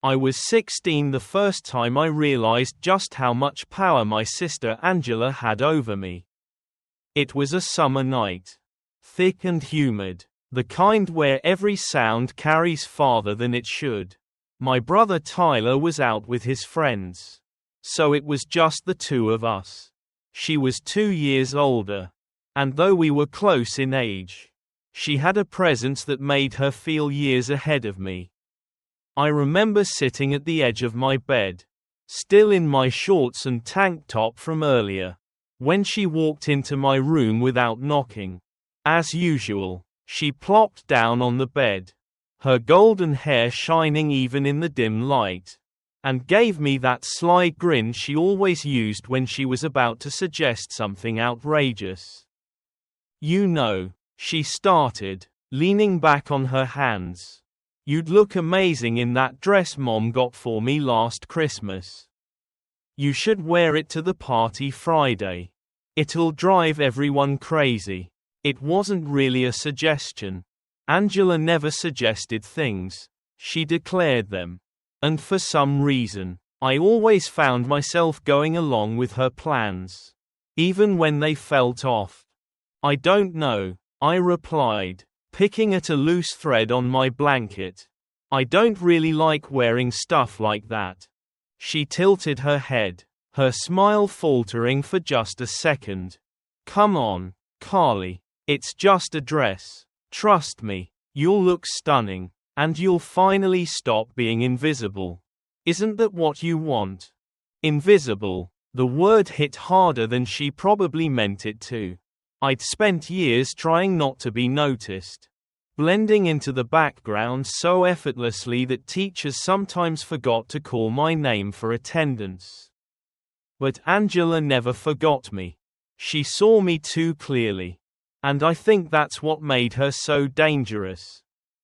I was 16 the first time I realized just how much power my sister Angela had over me. It was a summer night. Thick and humid. The kind where every sound carries farther than it should. My brother Tyler was out with his friends. So it was just the two of us. She was 2 years older. And though we were close in age, she had a presence that made her feel years ahead of me. I remember sitting at the edge of my bed, still in my shorts and tank top from earlier, when she walked into my room without knocking. As usual, she plopped down on the bed, her golden hair shining even in the dim light, and gave me that sly grin she always used when she was about to suggest something outrageous. "You know," she started, leaning back on her hands. "You'd look amazing in that dress Mom got for me last Christmas. You should wear it to the party Friday. It'll drive everyone crazy." It wasn't really a suggestion. Angela never suggested things, she declared them. And for some reason, I always found myself going along with her plans, even when they felt off. "I don't know," I replied, picking at a loose thread on my blanket. "I don't really like wearing stuff like that." She tilted her head, her smile faltering for just a second. "Come on, Carly. It's just a dress. Trust me, you'll look stunning, and you'll finally stop being invisible. Isn't that what you want?" Invisible. The word hit harder than she probably meant it to. I'd spent years trying not to be noticed, blending into the background so effortlessly that teachers sometimes forgot to call my name for attendance. But Angela never forgot me. She saw me too clearly. And I think that's what made her so dangerous.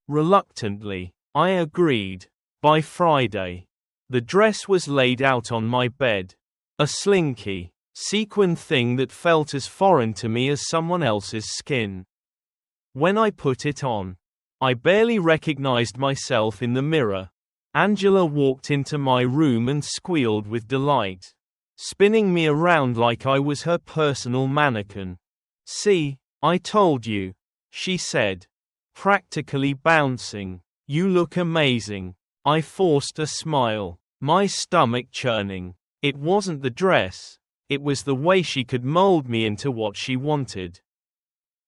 Reluctantly, I agreed. By Friday, the dress was laid out on my bed. A slinky, sequin thing that felt as foreign to me as someone else's skin. When I put it on, I barely recognized myself in the mirror. Angela walked into my room and squealed with delight, spinning me around like I was her personal mannequin. "See, I told you," she said, practically bouncing. "You look amazing." I forced a smile, my stomach churning. It wasn't the dress, it was the way she could mold me into what she wanted.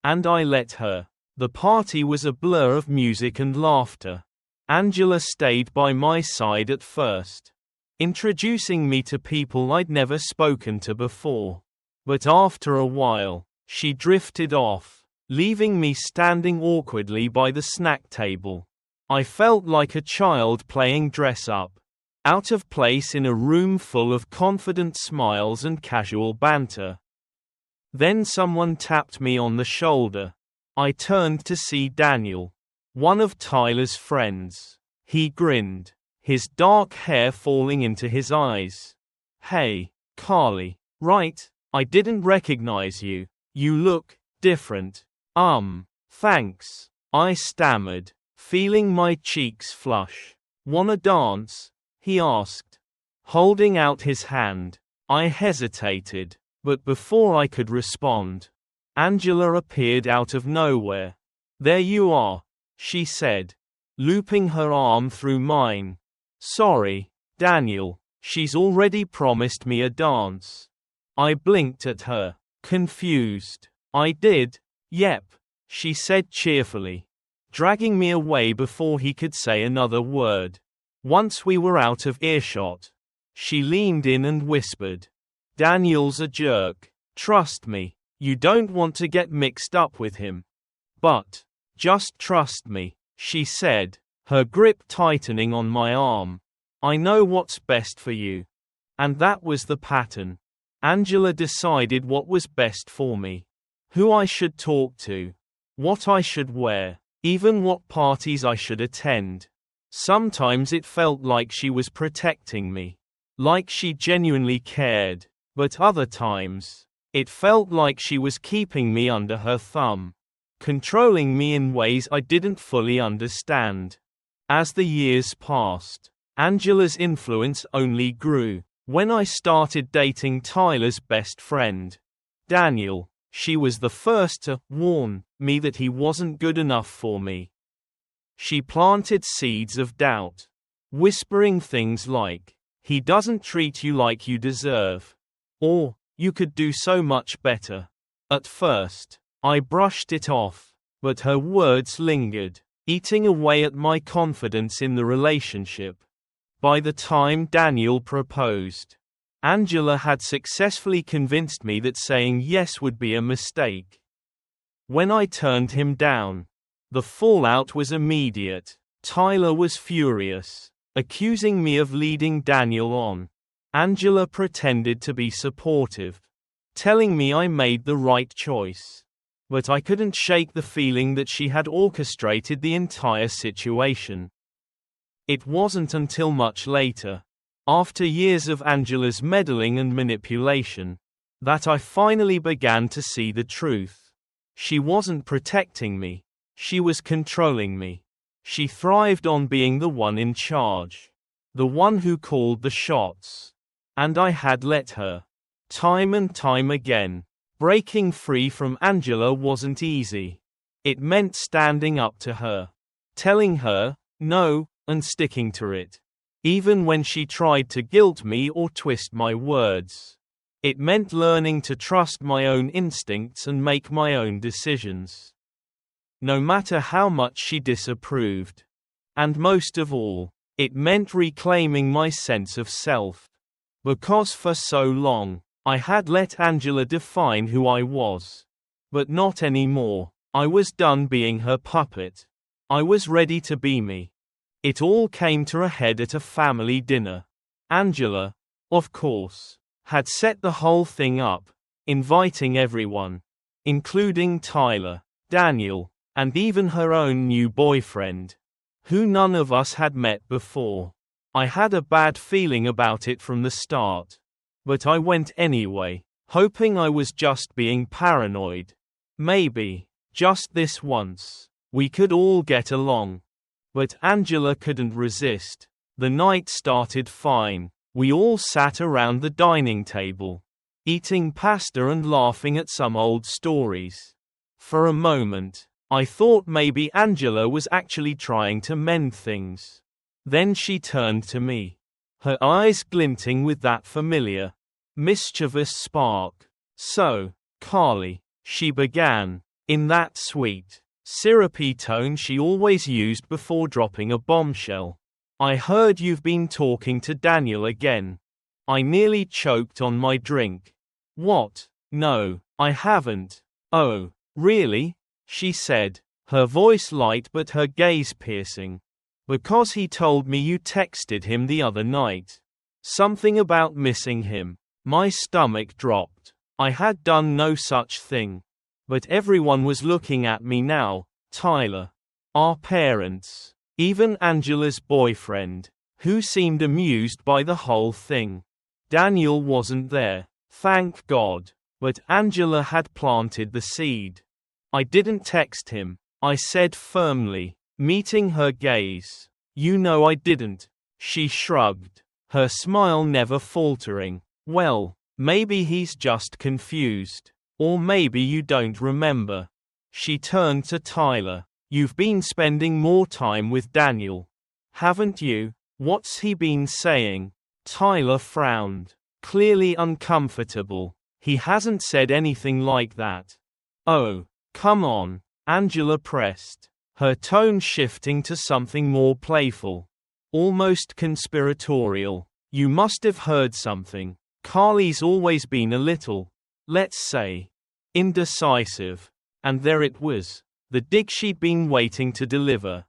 And I let her. The party was a blur of music and laughter. Angela stayed by my side at first, introducing me to people I'd never spoken to before. But after a while, she drifted off, leaving me standing awkwardly by the snack table. I felt like a child playing dress-up, out of place in a room full of confident smiles and casual banter. Then someone tapped me on the shoulder. I turned to see Daniel, one of Tyler's friends. He grinned, his dark hair falling into his eyes. "Hey, Carly, right? I didn't recognize you. You look different." Thanks," I stammered, feeling my cheeks flush. "Wanna dance?" he asked, holding out his hand. I hesitated, but before I could respond, Angela appeared out of nowhere. "There you are," she said, looping her arm through mine. "Sorry, Daniel, she's already promised me a dance." I blinked at her, confused. "I did? Yep," she said cheerfully, dragging me away before he could say another word. Once we were out of earshot, she leaned in and whispered, "Daniel's a jerk. Trust me, you don't want to get mixed up with him. But, just trust me," she said, her grip tightening on my arm. "I know what's best for you." And that was the pattern. Angela decided what was best for me. Who I should talk to, what I should wear, even what parties I should attend. Sometimes it felt like she was protecting me, like she genuinely cared, but other times, it felt like she was keeping me under her thumb, controlling me in ways I didn't fully understand. As the years passed, Angela's influence only grew. When I started dating Tyler's best friend, Daniel, she was the first to warn me that he wasn't good enough for me. She planted seeds of doubt, whispering things like, "He doesn't treat you like you deserve," or, "You could do so much better." At first, I brushed it off, but her words lingered, eating away at my confidence in the relationship. By the time Daniel proposed, Angela had successfully convinced me that saying yes would be a mistake. When I turned him down, the fallout was immediate. Tyler was furious, accusing me of leading Daniel on. Angela pretended to be supportive, telling me I made the right choice. But I couldn't shake the feeling that she had orchestrated the entire situation. It wasn't until much later, after years of Angela's meddling and manipulation, that I finally began to see the truth. She wasn't protecting me. She was controlling me. She thrived on being the one in charge, the one who called the shots. And I had let her. Time and time again. Breaking free from Angela wasn't easy. It meant standing up to her, telling her no, and sticking to it. Even when she tried to guilt me or twist my words. It meant learning to trust my own instincts and make my own decisions, no matter how much she disapproved. And most of all, it meant reclaiming my sense of self. Because for so long, I had let Angela define who I was. But not anymore. I was done being her puppet. I was ready to be me. It all came to a head at a family dinner. Angela, of course, had set the whole thing up, inviting everyone, including Tyler, Daniel, and even her own new boyfriend, who none of us had met before. I had a bad feeling about it from the start. But I went anyway, hoping I was just being paranoid. Maybe, just this once, we could all get along. But Angela couldn't resist. The night started fine. We all sat around the dining table, eating pasta and laughing at some old stories. For a moment, I thought maybe Angela was actually trying to mend things. Then she turned to me, her eyes glinting with that familiar, mischievous spark. "So, Carly," she began, in that sweet, syrupy tone she always used before dropping a bombshell. "I heard you've been talking to Daniel again." I nearly choked on my drink. "What? No, I haven't." "Oh, really?" she said, her voice light but her gaze piercing. "Because he told me you texted him the other night. Something about missing him." My stomach dropped. I had done no such thing. But everyone was looking at me now. Tyler, our parents, even Angela's boyfriend, who seemed amused by the whole thing. Daniel wasn't there, thank God, but Angela had planted the seed. "I didn't text him," I said firmly, meeting her gaze. "You know I didn't." She shrugged, her smile never faltering. "Well, maybe he's just confused. Or maybe you don't remember." She turned to Tyler. "You've been spending more time with Daniel, haven't you? What's he been saying?" Tyler frowned, clearly uncomfortable. "He hasn't said anything like that." "Oh, come on," Angela pressed, her tone shifting to something more playful, almost conspiratorial. "You must have heard something. Carly's always been a little, let's say, indecisive." And there it was, the dig she'd been waiting to deliver.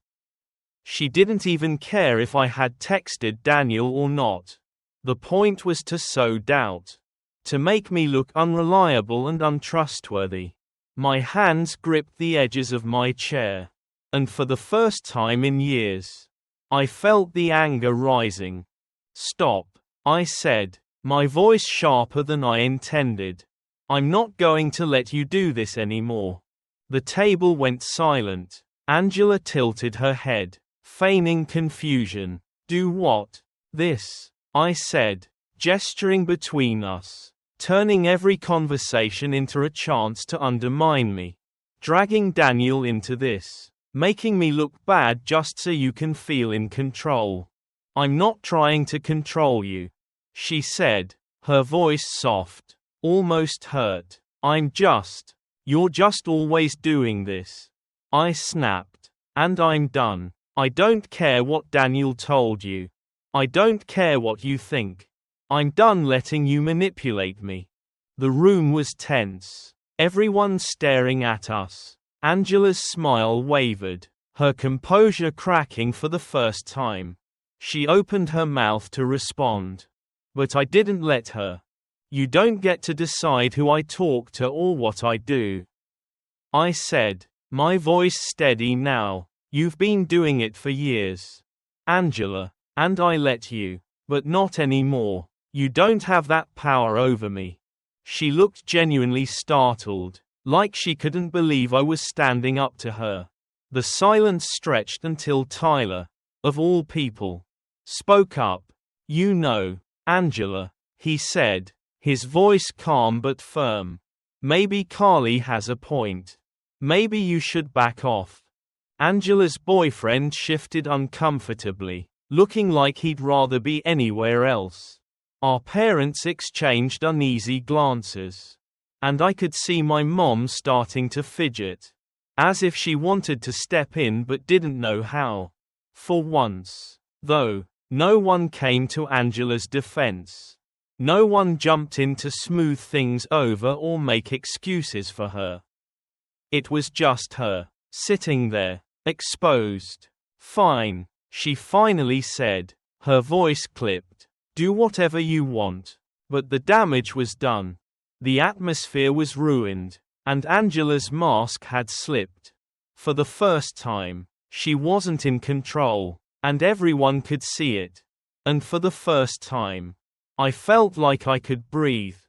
She didn't even care if I had texted Daniel or not. The point was to sow doubt, to make me look unreliable and untrustworthy. My hands gripped the edges of my chair, and for the first time in years, I felt the anger rising. "Stop," I said, my voice sharper than I intended. "I'm not going to let you do this anymore." The table went silent. Angela tilted her head, feigning confusion. Do what? This, I said, gesturing between us, turning every conversation into a chance to undermine me, dragging Daniel into this, making me look bad just so you can feel in control. I'm not trying to control you, she said, her voice soft, almost hurt. You're just always doing this. I snapped. And I'm done. I don't care what Daniel told you. I don't care what you think. I'm done letting you manipulate me. The room was tense. Everyone staring at us. Angela's smile wavered, her composure cracking for the first time. She opened her mouth to respond. But I didn't let her. You don't get to decide who I talk to or what I do. I said, my voice steady now. You've been doing it for years, Angela, and I let you, but not anymore. You don't have that power over me. She looked genuinely startled, like she couldn't believe I was standing up to her. The silence stretched until Tyler, of all people, spoke up. You know, Angela, he said, his voice calm but firm. Maybe Carly has a point. Maybe you should back off. Angela's boyfriend shifted uncomfortably, looking like he'd rather be anywhere else. Our parents exchanged uneasy glances. And I could see my mom starting to fidget, as if she wanted to step in but didn't know how. For once, though, no one came to Angela's defense. No one jumped in to smooth things over or make excuses for her. It was just her, sitting there, exposed. Fine, she finally said, her voice clipped. Do whatever you want. But the damage was done. The atmosphere was ruined, and Angela's mask had slipped. For the first time, she wasn't in control, and everyone could see it. And for the first time, I felt like I could breathe.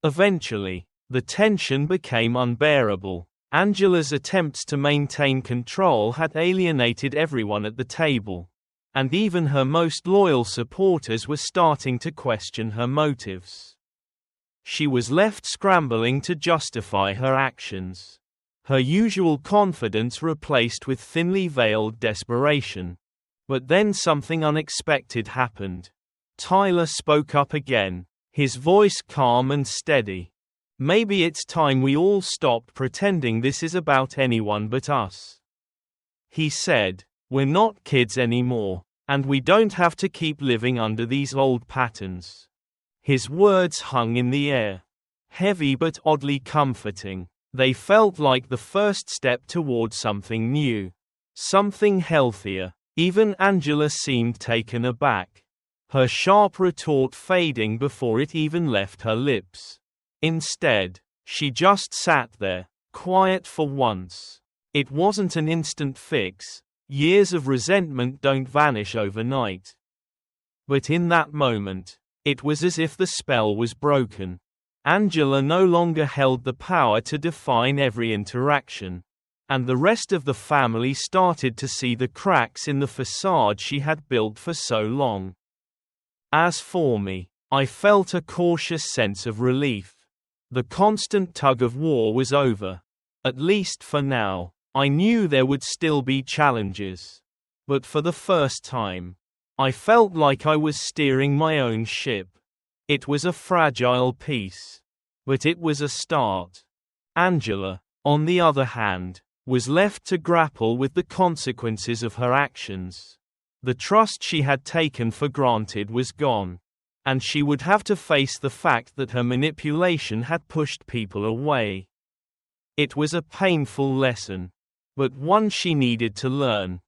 Eventually, the tension became unbearable. Angela's attempts to maintain control had alienated everyone at the table, and even her most loyal supporters were starting to question her motives. She was left scrambling to justify her actions. Her usual confidence replaced with thinly veiled desperation. But then something unexpected happened. Tyler spoke up again, his voice calm and steady. Maybe it's time we all stopped pretending this is about anyone but us. He said, we're not kids anymore, and we don't have to keep living under these old patterns. His words hung in the air, heavy but oddly comforting. They felt like the first step toward something new, something healthier. Even Angela seemed taken aback, her sharp retort fading before it even left her lips. Instead, she just sat there, quiet for once. It wasn't an instant fix. Years of resentment don't vanish overnight. But in that moment, it was as if the spell was broken. Angela no longer held the power to define every interaction. And the rest of the family started to see the cracks in the facade she had built for so long. As for me, I felt a cautious sense of relief. The constant tug of war was over. At least for now. I knew there would still be challenges. But for the first time, I felt like I was steering my own ship. It was a fragile piece. But it was a start. Angela, on the other hand, was left to grapple with the consequences of her actions. The trust she had taken for granted was gone. And she would have to face the fact that her manipulation had pushed people away. It was a painful lesson, but one she needed to learn.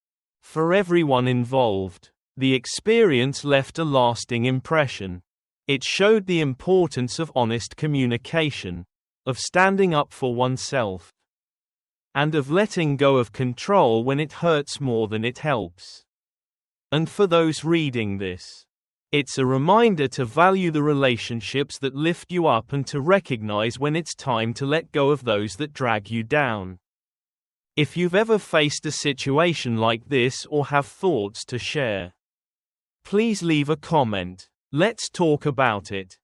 For everyone involved, the experience left a lasting impression. It showed the importance of honest communication, of standing up for oneself, and of letting go of control when it hurts more than it helps. And for those reading this, it's a reminder to value the relationships that lift you up and to recognize when it's time to let go of those that drag you down. If you've ever faced a situation like this or have thoughts to share, Please leave a comment. Let's talk about it.